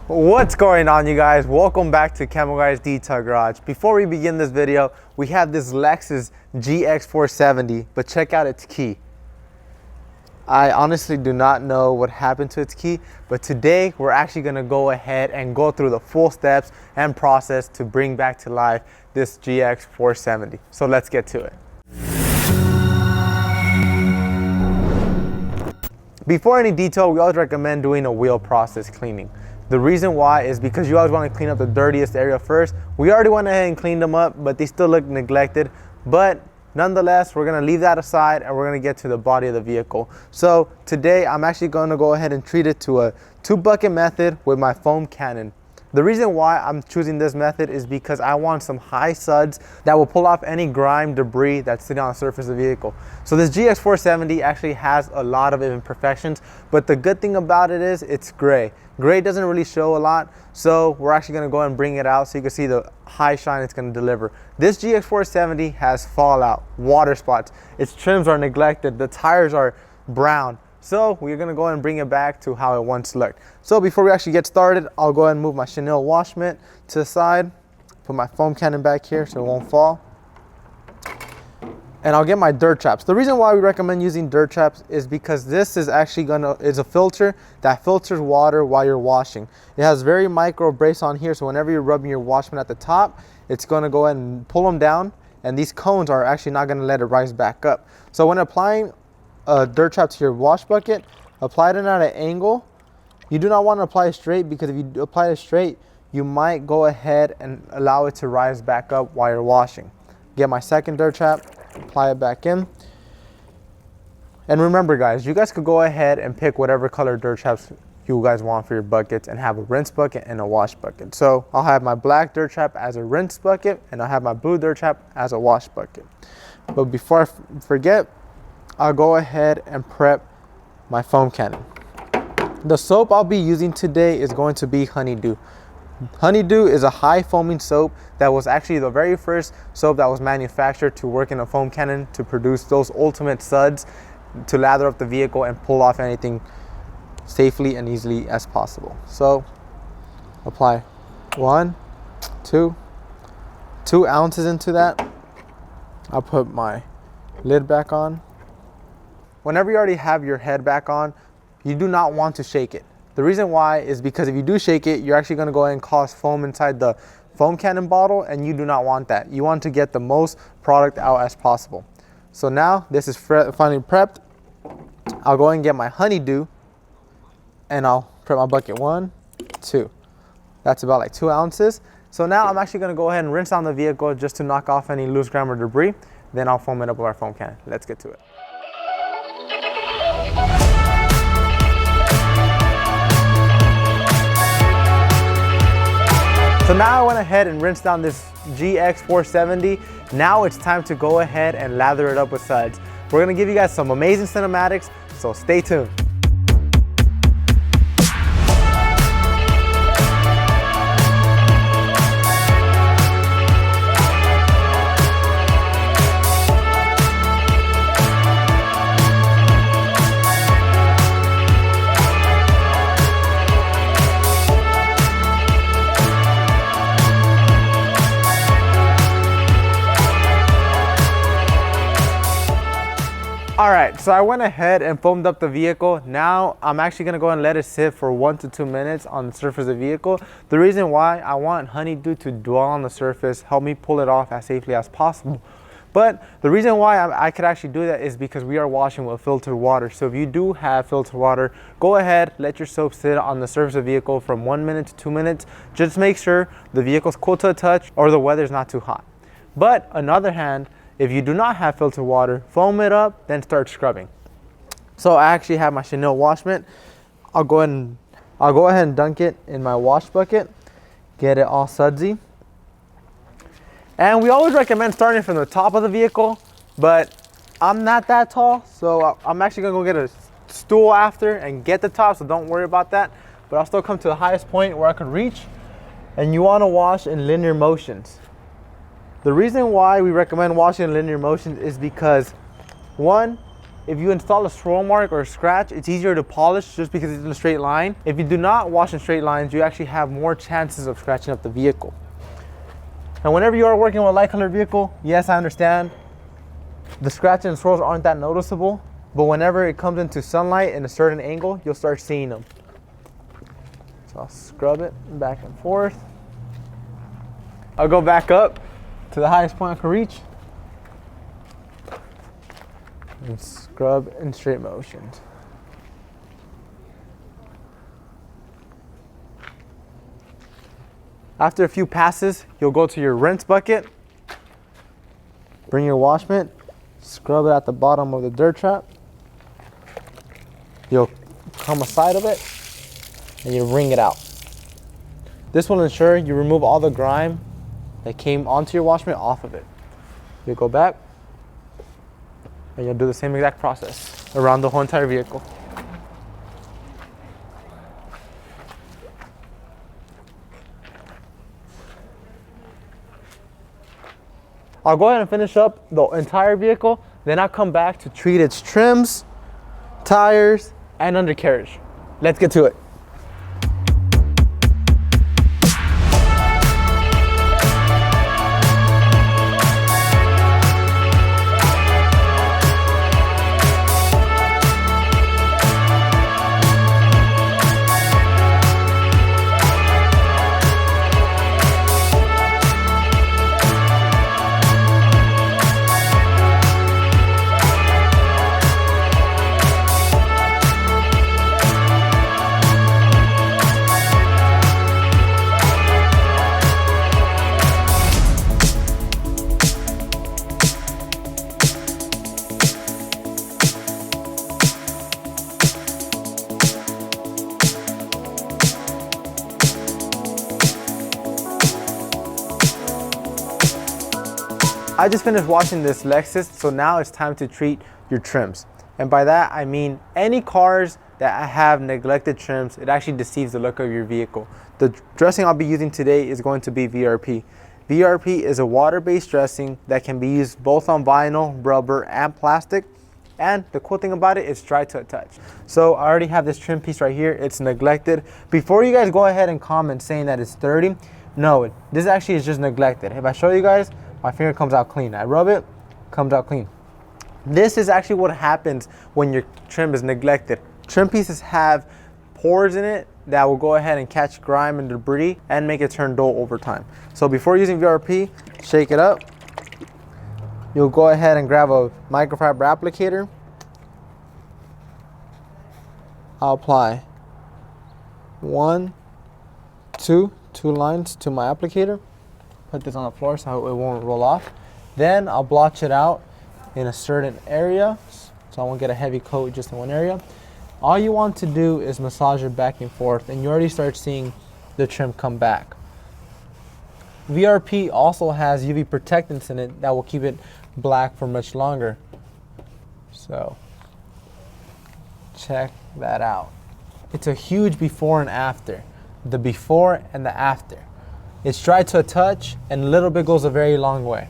What's going on, you guys? Welcome back to Camo Guys Detail Garage. Before we begin this video, we have this Lexus GX470, but check out its key. I honestly do not know what happened to its key, but today we're actually going to go ahead and go through the full steps and process to bring back to life this GX470. So let's get to it. Before any detail, we always recommend doing a wheel process cleaning. The reason why is because you always want to clean up the dirtiest area first. We already went ahead and cleaned them up, but they still look neglected. But nonetheless, we're going to leave that aside and we're going to get to the body of the vehicle. So today I'm actually going to go ahead and treat it to a 2-bucket method with my foam cannon. The reason why I'm choosing this method is because I want some high suds that will pull off any grime, debris that's sitting on the surface of the vehicle. So this GX470 actually has a lot of imperfections, but the good thing about it is it's gray. Gray doesn't really show a lot, so we're actually going to go ahead and bring it out so you can see the high shine it's going to deliver. This GX470 has fallout, water spots, its trims are neglected, the tires are brown. So we're going to go ahead and bring it back to how it once looked. So before we actually get started, I'll go ahead and move my Chenille Wash Mitt to the side, put my foam cannon back here so it won't fall. And I'll get my dirt traps. The reason why we recommend using dirt traps is because this is actually is a filter that filters water while you're washing. It has very micro brace on here, so whenever you're rubbing your wash mitt at the top, it's going to go ahead and pull them down, and these cones are actually not going to let it rise back up. So when applying a dirt trap to your wash bucket, apply it at an angle. You do not want to apply it straight, because if you apply it straight, you might go ahead and allow it to rise back up while you're washing. Get my second dirt trap, apply it back in. And remember guys, you guys could go ahead and pick whatever color dirt traps you guys want for your buckets and have a rinse bucket and a wash bucket. So I'll have my black dirt trap as a rinse bucket and I'll have my blue dirt trap as a wash bucket. But before I forget, I'll go ahead and prep my foam cannon. The soap I'll be using today is going to be Honeydew. Honeydew is a high foaming soap that was actually the very first soap that was manufactured to work in a foam cannon to produce those ultimate suds to lather up the vehicle and pull off anything safely and easily as possible. So apply 1, 2 ounces into that. I'll put my lid back on. Whenever you already have your head back on, you do not want to shake it. The reason why is because if you do shake it, you're actually going to go ahead and cause foam inside the foam cannon bottle, and you do not want that. You want to get the most product out as possible. So now this is finally prepped. I'll go ahead and get my Honeydew and I'll prep my bucket 1, 2. That's about like 2 ounces. So now I'm actually going to go ahead and rinse down the vehicle just to knock off any loose grime or debris. Then I'll foam it up with our foam cannon. Let's get to it. So now I went ahead and rinsed down this GX470. Now it's time to go ahead and lather it up with suds. We're gonna give you guys some amazing cinematics, so stay tuned. Alright, so I went ahead and foamed up the vehicle. Now I'm actually going to go and let it sit for 1 to 2 minutes on the surface of the vehicle. The reason why, I want Honeydew to dwell on the surface, help me pull it off as safely as possible. But the reason why I could actually do that is because we are washing with filtered water. So if you do have filtered water, go ahead, let your soap sit on the surface of the vehicle from 1 minute to 2 minutes. Just make sure the vehicle's cool to the touch or the weather's not too hot. But on the other hand, if you do not have filtered water, foam it up, then start scrubbing. So I actually have my Chenille Wash Mitt. I'll go ahead and dunk it in my wash bucket, get it all sudsy. And we always recommend starting from the top of the vehicle, but I'm not that tall, so I'm actually gonna go get a stool after and get the top, so don't worry about that. But I'll still come to the highest point where I can reach, and you wanna wash in linear motions. The reason why we recommend washing in linear motions is because, one, if you install a swirl mark or a scratch, it's easier to polish just because it's in a straight line. If you do not wash in straight lines, you actually have more chances of scratching up the vehicle. And whenever you are working with a light colored vehicle, yes, I understand, the scratches and swirls aren't that noticeable, but whenever it comes into sunlight in a certain angle, you'll start seeing them. So I'll scrub it back and forth. I'll go back up to the highest point I can reach and scrub in straight motions. After a few passes, you'll go to your rinse bucket, bring your wash mitt, scrub it at the bottom of the dirt trap. You'll come aside of it and you wring it out. This will ensure you remove all the grime that came onto your wash mitt off of it. You'll go back and you'll do the same exact process around the whole entire vehicle. I'll go ahead and finish up the entire vehicle, then I'll come back to treat its trims, tires, and undercarriage. Let's get to it. I just finished washing this Lexus, so now it's time to treat your trims. And by that, I mean any cars that have neglected trims, it actually deceives the look of your vehicle. The dressing I'll be using today is going to be VRP. VRP is a water-based dressing that can be used both on vinyl, rubber, and plastic. And the cool thing about it is dry to a touch. So I already have this trim piece right here. It's neglected. Before you guys go ahead and comment saying that it's dirty, no, this actually is just neglected. If I show you guys, my finger comes out clean. I rub it, comes out clean. This is actually what happens when your trim is neglected. Trim pieces have pores in it that will go ahead and catch grime and debris and make it turn dull over time. So before using VRP, shake it up. You'll go ahead and grab a microfiber applicator. I'll apply two lines to my applicator. Put this on the floor so it won't roll off. Then I'll blotch it out in a certain area so I won't get a heavy coat just in one area. All you want to do is massage it back and forth and you already start seeing the trim come back. VRP also has UV protectants in it that will keep it black for much longer. So check that out. It's a huge before and after. The before and the after. It's dry to a touch and a little bit goes a very long way.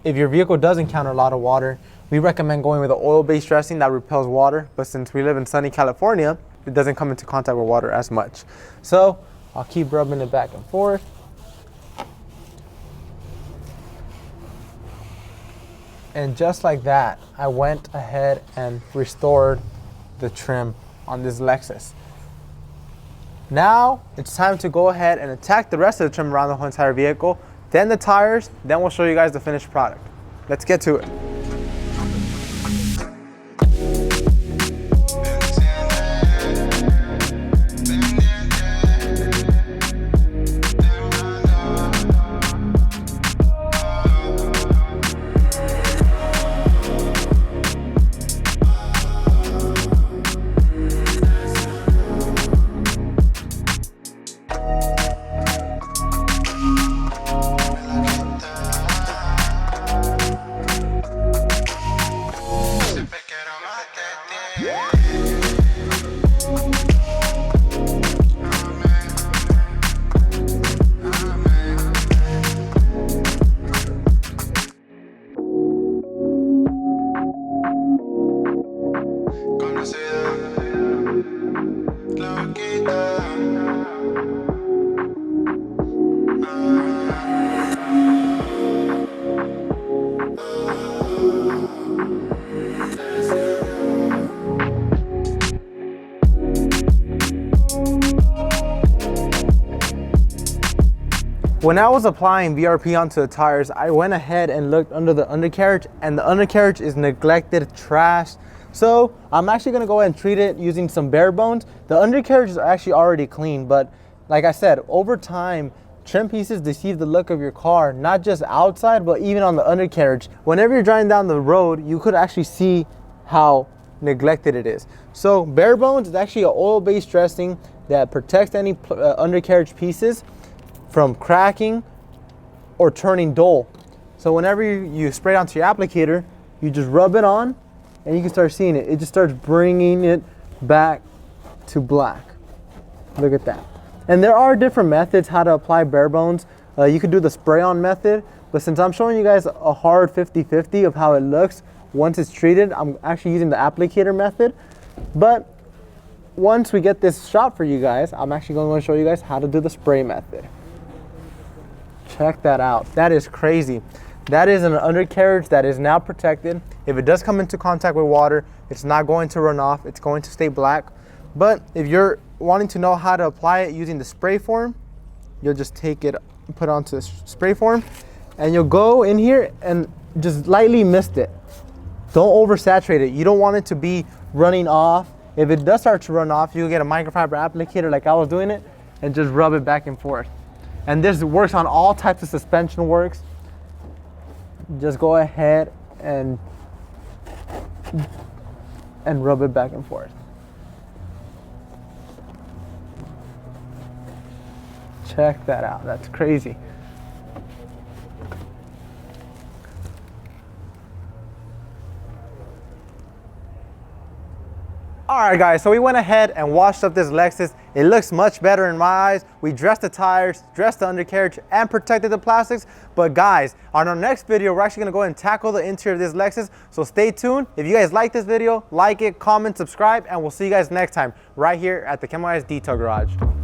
If your vehicle does encounter a lot of water, we recommend going with an oil-based dressing that repels water, but since we live in sunny California, it doesn't come into contact with water as much. So I'll keep rubbing it back and forth. And just like that, I went ahead and restored the trim on this Lexus. Now it's time to go ahead and attack the rest of the trim around the whole entire vehicle, then the tires, then we'll show you guys the finished product. Let's get to it. When I was applying VRP onto the tires, I went ahead and looked under the undercarriage, and the undercarriage is neglected, trashed. So I'm actually gonna go ahead and treat it using some bare bones. The undercarriage is actually already clean, but like I said, over time, trim pieces deceive the look of your car, not just outside, but even on the undercarriage. Whenever you're driving down the road, you could actually see how neglected it is. So bare bones is actually an oil-based dressing that protects any undercarriage pieces from cracking or turning dull. So whenever you spray it onto your applicator, you just rub it on and you can start seeing it. It just starts bringing it back to black. Look at that. And there are different methods how to apply bare bones. You could do the spray on method, but since I'm showing you guys a hard 50-50 of how it looks once it's treated, I'm actually using the applicator method. But once we get this shot for you guys, I'm actually going to show you guys how to do the spray method. Check that out. That is crazy. That is an undercarriage that is now protected. If it does come into contact with water, it's not going to run off. It's going to stay black. But if you're wanting to know how to apply it using the spray form, you'll just take it, put it onto the spray form, and you'll go in here and just lightly mist it. Don't oversaturate it. You don't want it to be running off. If it does start to run off, you'll get a microfiber applicator like I was doing it and just rub it back and forth. And this works on all types of suspension works. Just go ahead and rub it back and forth. Check that out. That's crazy. All right, guys, so we went ahead and washed up this Lexus. It looks much better in my eyes. We dressed the tires, dressed the undercarriage, and protected the plastics. But guys, on our next video, we're actually gonna go ahead and tackle the interior of this Lexus. So stay tuned. If you guys like this video, like it, comment, subscribe, and we'll see you guys next time right here at the Chenille Detail Garage.